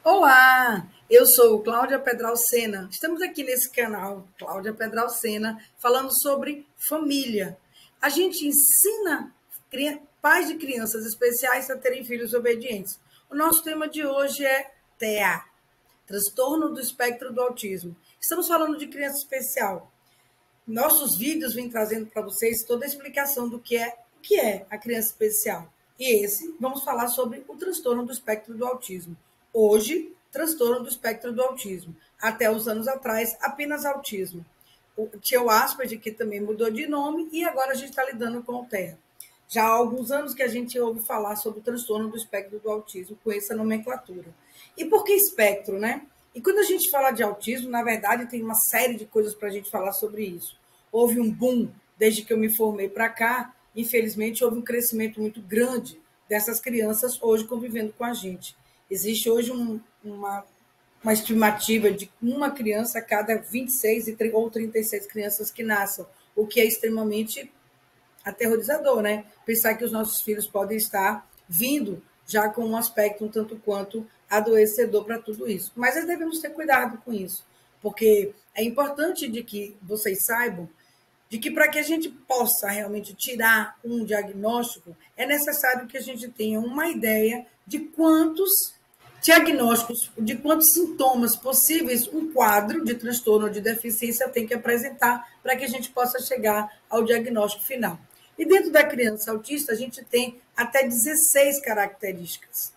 Olá, eu sou Cláudia Pedral Sena. Estamos aqui nesse canal, Cláudia Pedral Sena, falando sobre família. A gente ensina pais de crianças especiais a terem filhos obedientes. O nosso tema de hoje é TEA, transtorno do espectro do autismo. Estamos falando de criança especial. Nossos vídeos vêm trazendo para vocês toda a explicação do que é a criança especial. E vamos falar sobre o transtorno do espectro do autismo. Hoje, transtorno do espectro do autismo. Até os anos atrás, apenas autismo. Tinha o Asperger, que também mudou de nome, e agora a gente está lidando com o TEA. Já há alguns anos que a gente ouve falar sobre o transtorno do espectro do autismo com essa nomenclatura. E por que espectro, né? E quando a gente fala de autismo, na verdade, tem uma série de coisas para a gente falar sobre isso. Houve um boom desde que eu me formei para cá. Infelizmente, houve um crescimento muito grande dessas crianças hoje convivendo com a gente. Existe hoje uma estimativa de uma criança a cada 26 ou 36 crianças que nasçam, o que é extremamente aterrorizador, né? Pensar que os nossos filhos podem estar vindo já com um aspecto um tanto quanto adoecedor para tudo isso. Mas nós devemos ter cuidado com isso, porque é importante de que vocês saibam de que para que a gente possa realmente tirar um diagnóstico, é necessário que a gente tenha uma ideia de quantos diagnósticos, de quantos sintomas possíveis um quadro de transtorno ou de deficiência tem que apresentar para que a gente possa chegar ao diagnóstico final. E dentro da criança autista, a gente tem até 16 características.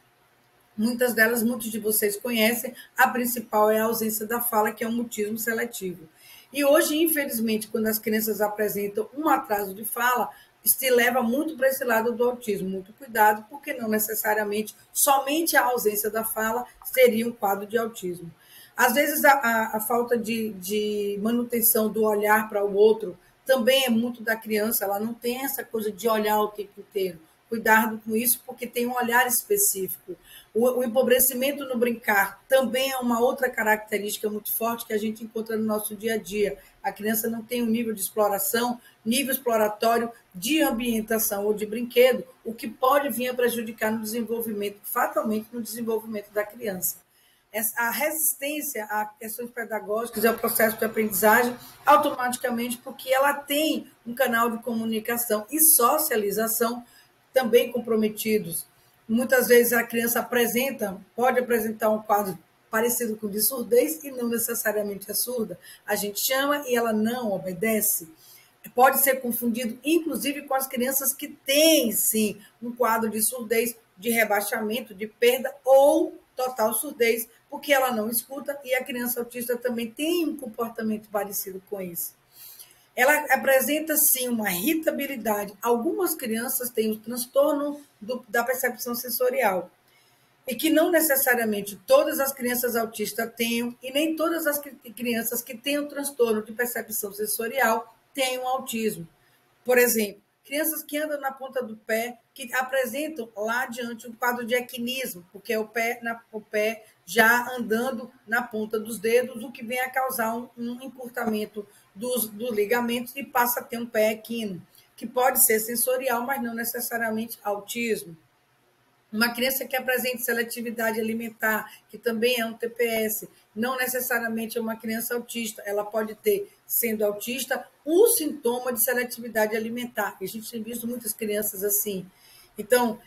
Muitas delas, muitos de vocês conhecem. A principal é a ausência da fala, que é um mutismo seletivo. E hoje, infelizmente, quando as crianças apresentam um atraso de fala, se leva muito para esse lado do autismo. Muito cuidado, porque não necessariamente somente a ausência da fala seria um quadro de autismo. Às vezes, a falta de manutenção do olhar para o outro também é muito da criança. Ela não tem essa coisa de olhar o tempo inteiro. Cuidado com isso, porque tem um olhar específico. O empobrecimento no brincar também é uma outra característica muito forte que a gente encontra no nosso dia a dia. A criança não tem um nível de exploração, nível exploratório de ambientação ou de brinquedo, o que pode vir a prejudicar no desenvolvimento, fatalmente no desenvolvimento da criança. A resistência a questões pedagógicas e ao processo de aprendizagem, automaticamente, porque ela tem um canal de comunicação e socialização também comprometidos. Muitas vezes a criança pode apresentar um quadro parecido com de surdez e não necessariamente é surda. A gente chama e ela não obedece. Pode ser confundido, inclusive, com as crianças que têm, sim, um quadro de surdez, de rebaixamento, de perda ou total surdez, porque ela não escuta e a criança autista também tem um comportamento parecido com isso. Ela apresenta, sim, uma irritabilidade. Algumas crianças têm o transtorno da percepção sensorial, e que não necessariamente todas as crianças autistas tenham, e nem todas as crianças que têm o transtorno de percepção sensorial têm o autismo. Por exemplo, crianças que andam na ponta do pé, que apresentam lá adiante um quadro de equinismo, porque é o pé já andando na ponta dos dedos, o que vem a causar um encurtamento dos ligamentos e passa a ter um pé equino, que pode ser sensorial, mas não necessariamente autismo. Uma criança que apresente seletividade alimentar, que também é um TPS, não necessariamente é uma criança autista, ela pode ter, sendo autista, um sintoma de seletividade alimentar. E a gente tem visto muitas crianças assim. Então,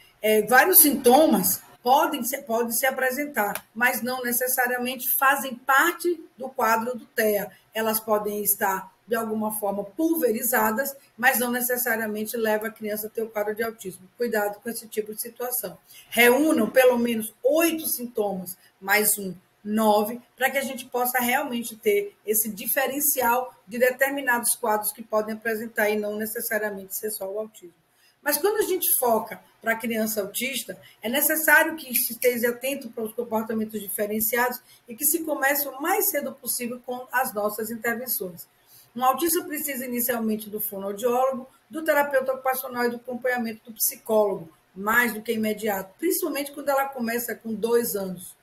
vários sintomas podem se apresentar, mas não necessariamente fazem parte do quadro do TEA. Elas podem estar, de alguma forma, pulverizadas, mas não necessariamente leva a criança a ter o quadro de autismo. Cuidado com esse tipo de situação. Reúnam pelo menos 8 sintomas, mais 9, para que a gente possa realmente ter esse diferencial de determinados quadros que podem apresentar e não necessariamente ser só o autismo. Mas quando a gente foca para a criança autista, é necessário que se esteja atento para os comportamentos diferenciados e que se comece o mais cedo possível com as nossas intervenções. Um autista precisa inicialmente do fonoaudiólogo, do terapeuta ocupacional e do acompanhamento do psicólogo, mais do que imediato, principalmente quando ela começa com 2 anos.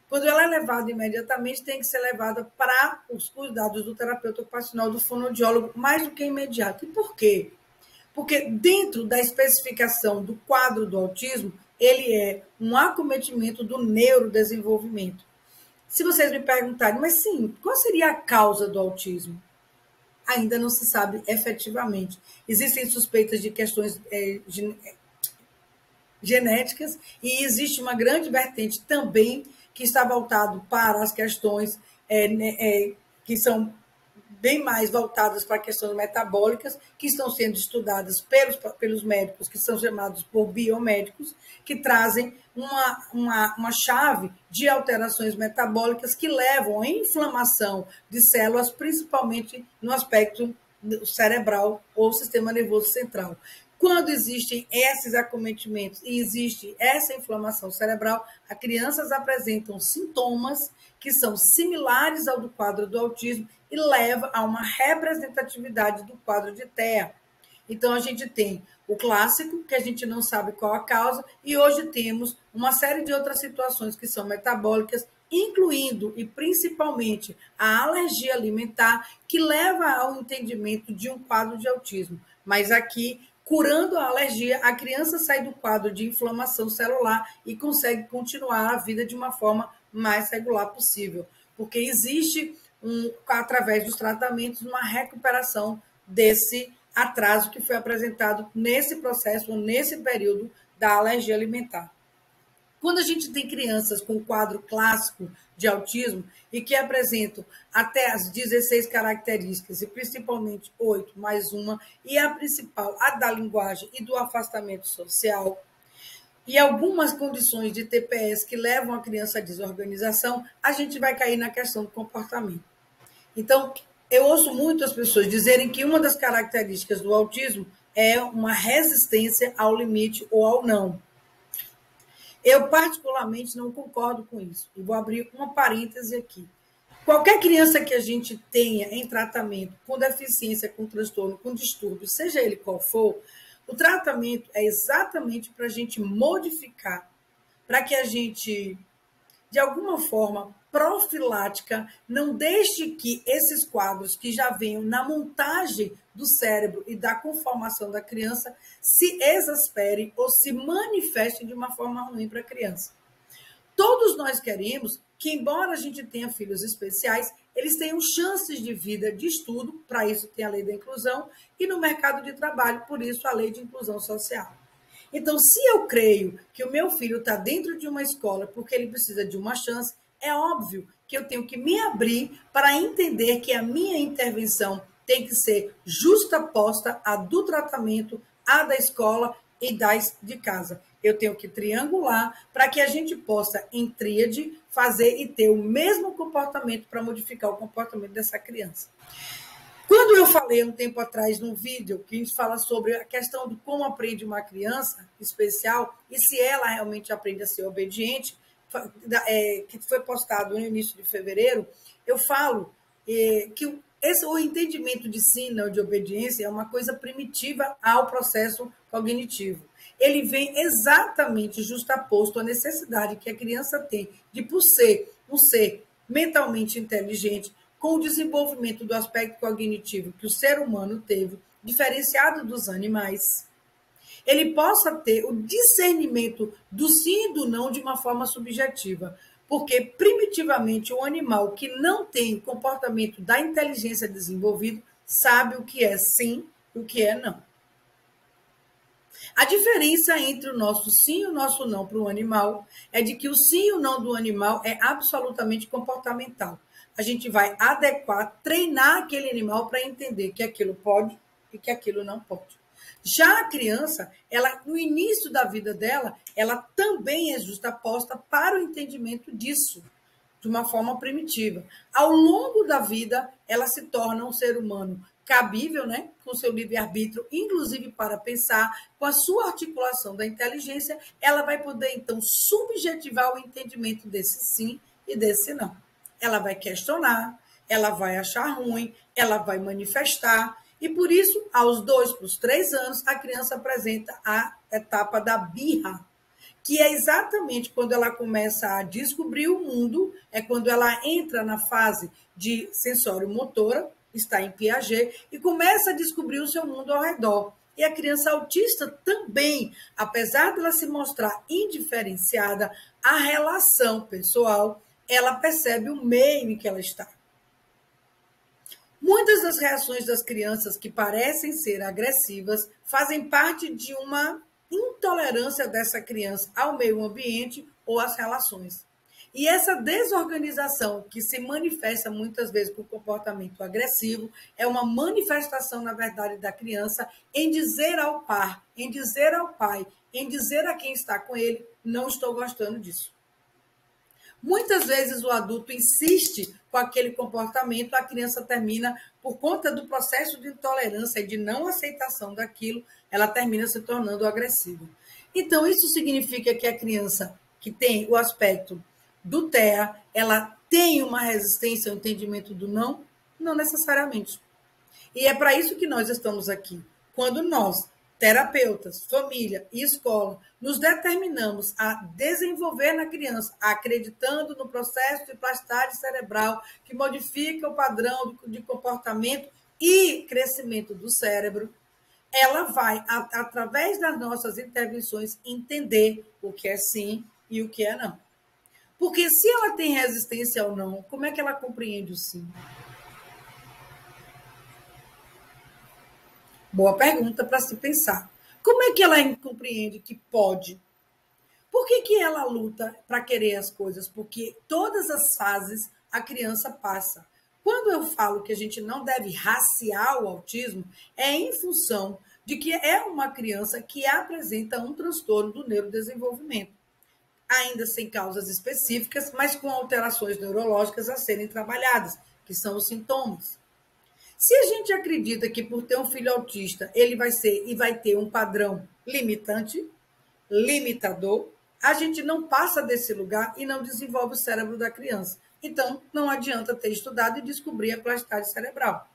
Quando ela é levada imediatamente, tem que ser levada para os cuidados do terapeuta ocupacional, do fonoaudiólogo, mais do que imediato. E por quê? Porque dentro da especificação do quadro do autismo, ele é um acometimento do neurodesenvolvimento. Se vocês me perguntarem, mas sim, qual seria a causa do autismo? Ainda não se sabe efetivamente. Existem suspeitas de questões genéticas e existe uma grande vertente também que está voltado para as questões que são bem mais voltadas para questões metabólicas, que estão sendo estudadas pelos médicos, que são chamados por biomédicos, que trazem uma chave de alterações metabólicas que levam à inflamação de células, principalmente no aspecto cerebral ou sistema nervoso central. Quando existem esses acometimentos e existe essa inflamação cerebral, as crianças apresentam sintomas que são similares ao do quadro do autismo e leva a uma representatividade do quadro de TEA. Então, a gente tem o clássico, que a gente não sabe qual a causa, e hoje temos uma série de outras situações que são metabólicas, incluindo e principalmente a alergia alimentar, que leva ao entendimento de um quadro de autismo. Mas aqui, curando a alergia, a criança sai do quadro de inflamação celular e consegue continuar a vida de uma forma mais regular possível, porque existe, através dos tratamentos, uma recuperação desse atraso que foi apresentado nesse processo, nesse período da alergia alimentar. Quando a gente tem crianças com quadro clássico de autismo e que apresentam até as 16 características, e principalmente 8 mais uma, e a principal, a da linguagem e do afastamento social, e algumas condições de TPS que levam a criança à desorganização, a gente vai cair na questão do comportamento. Então, eu ouço muito as pessoas dizerem que uma das características do autismo é uma resistência ao limite ou ao não. Eu, particularmente, não concordo com isso. E vou abrir uma parêntese aqui. Qualquer criança que a gente tenha em tratamento com deficiência, com transtorno, com distúrbio, seja ele qual for, o tratamento é exatamente para a gente modificar, para que a gente, de alguma forma profilática, não deixe que esses quadros que já venham na montagem do cérebro e da conformação da criança se exasperem ou se manifestem de uma forma ruim para a criança. Todos nós queremos que, embora a gente tenha filhos especiais, eles tenham chances de vida, de estudo, para isso tem a lei da inclusão, e no mercado de trabalho, por isso a lei de inclusão social. Então, se eu creio que o meu filho está dentro de uma escola porque ele precisa de uma chance, é óbvio que eu tenho que me abrir para entender que a minha intervenção tem que ser justaposta à do tratamento, à da escola e de casa. Eu tenho que triangular para que a gente possa, em tríade, fazer e ter o mesmo comportamento para modificar o comportamento dessa criança. Quando eu falei um tempo atrás num vídeo que a gente fala sobre a questão de como aprende uma criança especial e se ela realmente aprende a ser obediente, que foi postado no início de fevereiro, eu falo que o entendimento de ensino ou de obediência é uma coisa primitiva ao processo cognitivo. Ele vem exatamente justaposto à necessidade que a criança tem de, por ser um ser mentalmente inteligente, com o desenvolvimento do aspecto cognitivo que o ser humano teve, diferenciado dos animais, ele possa ter o discernimento do sim e do não de uma forma subjetiva. Porque, primitivamente, o animal que não tem comportamento da inteligência desenvolvido sabe o que é sim e o que é não. A diferença entre o nosso sim e o nosso não para o animal é de que o sim e o não do animal é absolutamente comportamental. A gente vai adequar, treinar aquele animal para entender que aquilo pode e que aquilo não pode. Já a criança, ela, no início da vida dela, ela também é justaposta para o entendimento disso, de uma forma primitiva. Ao longo da vida, ela se torna um ser humano cabível, né, com seu livre-arbítrio, inclusive para pensar, com a sua articulação da inteligência, ela vai poder, então, subjetivar o entendimento desse sim e desse não. Ela vai questionar, ela vai achar ruim, ela vai manifestar, e por isso, aos 2 para os 3 anos, a criança apresenta a etapa da birra, que é exatamente quando ela começa a descobrir o mundo, é quando ela entra na fase de sensório-motora, está em Piaget, e começa a descobrir o seu mundo ao redor. E a criança autista também, apesar dela se mostrar indiferenciada, a relação pessoal, ela percebe o meio em que ela está. Muitas das reações das crianças que parecem ser agressivas fazem parte de uma intolerância dessa criança ao meio ambiente ou às relações. E essa desorganização que se manifesta muitas vezes com comportamento agressivo é uma manifestação, na verdade, da criança em dizer ao par, em dizer ao pai, em dizer a quem está com ele, não estou gostando disso. Muitas vezes o adulto insiste com aquele comportamento, a criança termina, por conta do processo de intolerância e de não aceitação daquilo, ela termina se tornando agressiva. Então, isso significa que a criança que tem o aspecto do TEA, ela tem uma resistência ao entendimento do não? Não necessariamente. E é para isso que nós estamos aqui. Quando nós, terapeutas, família e escola, nos determinamos a desenvolver na criança, acreditando no processo de plastagem cerebral que modifica o padrão de comportamento e crescimento do cérebro, ela vai, através das nossas intervenções, entender o que é sim e o que é não. Porque se ela tem resistência ao não, como é que ela compreende o sim? Boa pergunta para se pensar. Como é que ela compreende que pode? Por que ela luta para querer as coisas? Porque todas as fases a criança passa. Quando eu falo que a gente não deve raciar o autismo, é em função de que é uma criança que apresenta um transtorno do neurodesenvolvimento, ainda sem causas específicas, mas com alterações neurológicas a serem trabalhadas, que são os sintomas. Se a gente acredita que por ter um filho autista, ele vai ser e vai ter um padrão limitante, limitador, a gente não passa desse lugar e não desenvolve o cérebro da criança. Então, não adianta ter estudado e descobrir a plastagem cerebral.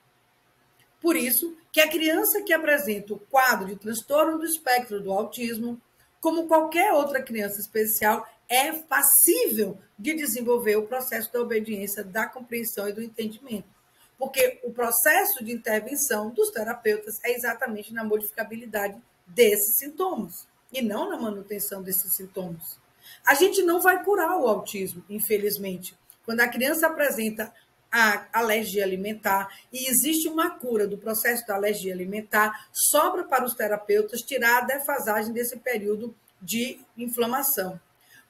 Por isso, que a criança que apresenta o quadro de transtorno do espectro do autismo, como qualquer outra criança especial, é passível de desenvolver o processo da obediência, da compreensão e do entendimento. Porque o processo de intervenção dos terapeutas é exatamente na modificabilidade desses sintomas e não na manutenção desses sintomas. A gente não vai curar o autismo, infelizmente. Quando a criança apresenta a alergia alimentar e existe uma cura do processo da alergia alimentar, sobra para os terapeutas tirar a defasagem desse período de inflamação.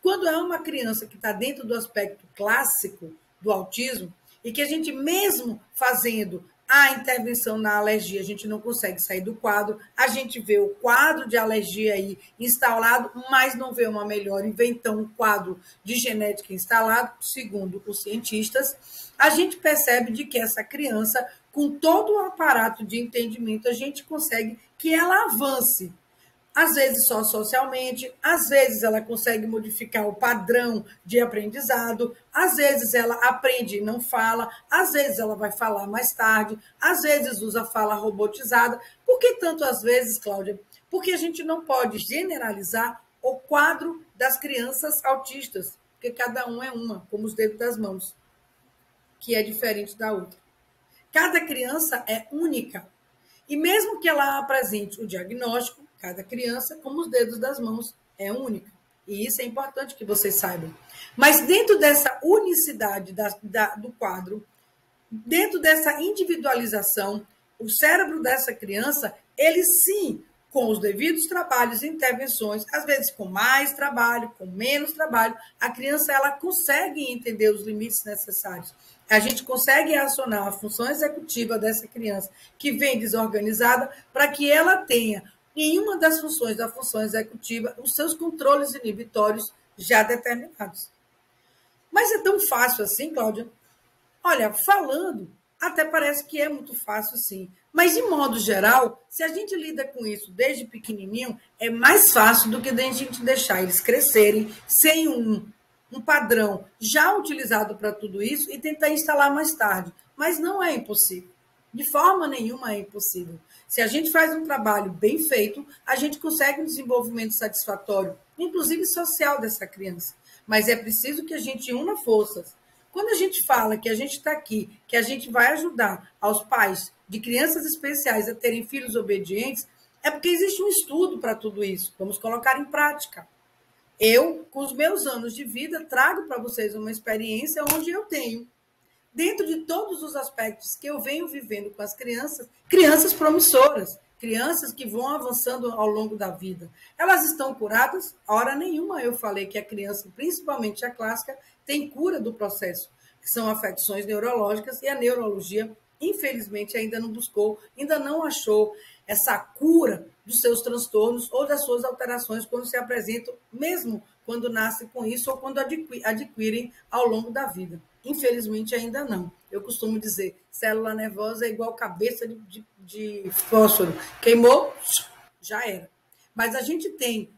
Quando é uma criança que está dentro do aspecto clássico do autismo, e que a gente, mesmo fazendo a intervenção na alergia, a gente não consegue sair do quadro, a gente vê o quadro de alergia aí instalado, mas não vê uma melhora, e vê então um quadro de genética instalado, segundo os cientistas, a gente percebe de que essa criança, com todo o aparato de entendimento, a gente consegue que ela avance. Às vezes só socialmente, às vezes ela consegue modificar o padrão de aprendizado, às vezes ela aprende e não fala, às vezes ela vai falar mais tarde, às vezes usa fala robotizada. Por que tanto às vezes, Cláudia? Porque a gente não pode generalizar o quadro das crianças autistas, porque cada um é uma, como os dedos das mãos, que é diferente da outra. Cada criança é única. E mesmo que ela apresente o diagnóstico, cada criança, como os dedos das mãos, é única. E isso é importante que vocês saibam. Mas dentro dessa unicidade do quadro, dentro dessa individualização, o cérebro dessa criança, ele sim, com os devidos trabalhos e intervenções, às vezes com mais trabalho, com menos trabalho, a criança ela consegue entender os limites necessários. A gente consegue acionar a função executiva dessa criança que vem desorganizada para que ela tenha, em uma das funções da função executiva, os seus controles inibitórios já determinados. Mas é tão fácil assim, Cláudia? Olha, falando, até parece que é muito fácil, sim. Mas, de modo geral, se a gente lida com isso desde pequenininho, é mais fácil do que a gente deixar eles crescerem sem um padrão já utilizado para tudo isso e tentar instalar mais tarde. Mas não é impossível. De forma nenhuma é impossível. Se a gente faz um trabalho bem feito, a gente consegue um desenvolvimento satisfatório, inclusive social, dessa criança. Mas é preciso que a gente una forças. Quando a gente fala que a gente está aqui, que a gente vai ajudar aos pais de crianças especiais a terem filhos obedientes, É porque existe um estudo para tudo isso. Vamos colocar em prática. Eu, com os meus anos de vida, trago para vocês uma experiência onde eu tenho, dentro de todos os aspectos que eu venho vivendo com as crianças, crianças promissoras, crianças que vão avançando ao longo da vida. Elas estão curadas? Hora nenhuma eu falei que a criança, principalmente a clássica, tem cura do processo, que são afecções neurológicas, e a neurologia, infelizmente, ainda não buscou, ainda não achou essa cura dos seus transtornos ou das suas alterações quando se apresentam, mesmo quando nascem com isso ou quando adquirem ao longo da vida. Infelizmente, ainda não. Eu costumo dizer, célula nervosa é igual cabeça de fósforo. Queimou, já era. Mas a gente tem,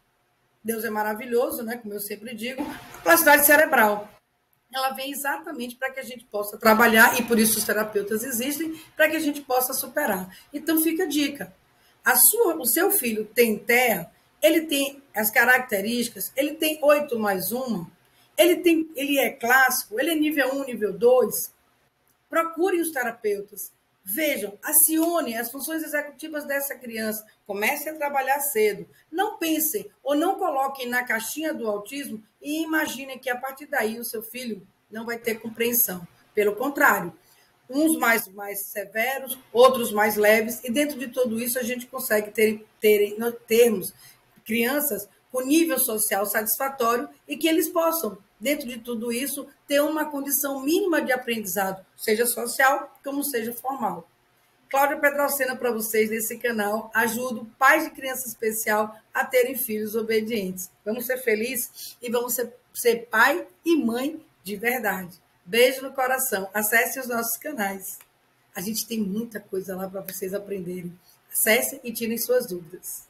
Deus é maravilhoso, né? Como eu sempre digo, a plasticidade cerebral. Ela vem exatamente para que a gente possa trabalhar, e por isso os terapeutas existem, para que a gente possa superar. Então, fica a dica. O seu filho tem TEA, ele tem as características, ele tem 8+1, ele é clássico, ele é nível 1, nível 2. Procurem os terapeutas. Vejam, acione as funções executivas dessa criança. Comece a trabalhar cedo. Não pensem ou não coloquem na caixinha do autismo e imaginem que a partir daí o seu filho não vai ter compreensão. Pelo contrário, uns mais severos, outros mais leves, e dentro de tudo isso a gente consegue termos crianças com nível social satisfatório e que eles possam, dentro de tudo isso, ter uma condição mínima de aprendizado, seja social como seja formal. Cláudia Petralcena para vocês nesse canal. Ajudo pais de criança especial a terem filhos obedientes. Vamos ser felizes e vamos ser pai e mãe de verdade. Beijo no coração. Acesse os nossos canais. A gente tem muita coisa lá para vocês aprenderem. Acessem e tirem suas dúvidas.